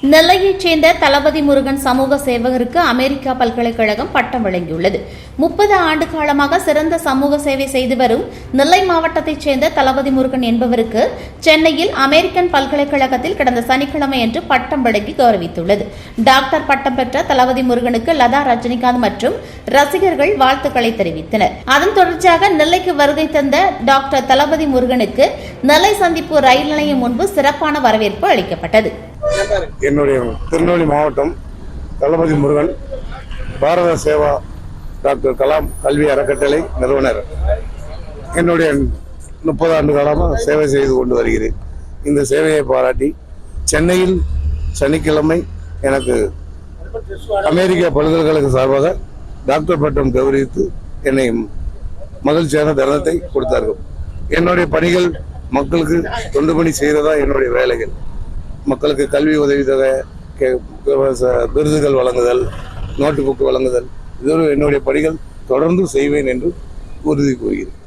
நெல்லையைச் சேர்ந்த தளபதி முருகன் சமூக சேவகருக்கு அமெரிக்கா பல்கலைக்கழகம் பட்டம் வழங்கியுள்ளது. 30 ஆண்டு காலமாக சிறந்த சமூக சேவை செய்து வரும் நெல்லை மாவட்டத்தைச் சேர்ந்த தளபதி முருகன் என்பவருக்கு சென்னையில் அமெரிக்கன் பல்கலைக்கழகத்தில் கடந்த சனிக்கிழமையன்று பட்டம் வழங்கி கௌரவித்துள்ளது. டாக்டர் பட்டம் பெற்ற தளபதி முருகனுக்கு லதா, ரஜினிகாந்த் மற்றும் ரசிகர்கள் வாழ்த்துக்களை தெரிவித்தனர். அதன் தொடர்ச்சியாக நெல்லைக்கு வருகை தந்த டாக்டர் தளபதி முருகனுக்கு நெல்லை சந்திப்பு ரயில் நிலையம் முன்பு சிறப்பான வரவேற்பு அளிக்கப்பட்டது. என்னுடைய திருநெல்வேலி மாவட்டம் தளபதி முருகன் பாரத சேவா டாக்டர் கலாம் கல்வி அறக்கட்டளை நிறுவனர். என்னுடைய 30 ஆண்டு காலமாக சேவை செய்து கொண்டு வருகிறேன். இந்த சேவையை பாராட்டி சென்னையில் சனிக்கிழமை எனக்கு அமெரிக்க பல்கலைக்கழக சார்பாக டாக்டர் பட்டம் கௌரவித்து என்னை மகிழ்ச்சியான தருணத்தை கொடுத்தார்கள். என்னுடைய பணிகள் மக்களுக்கு தொண்டு பணி செய்கிறதா என்னுடைய வேலைகள். மக்களுக்கு கல்வி உதவித்தொகை, விருதுகள் வழங்குதல், நோட்டு புக்கு வழங்குதல், இதோடு என்னுடைய பணிகள் தொடர்ந்து செய்வேன் என்று உறுதி கூறுகிறேன்.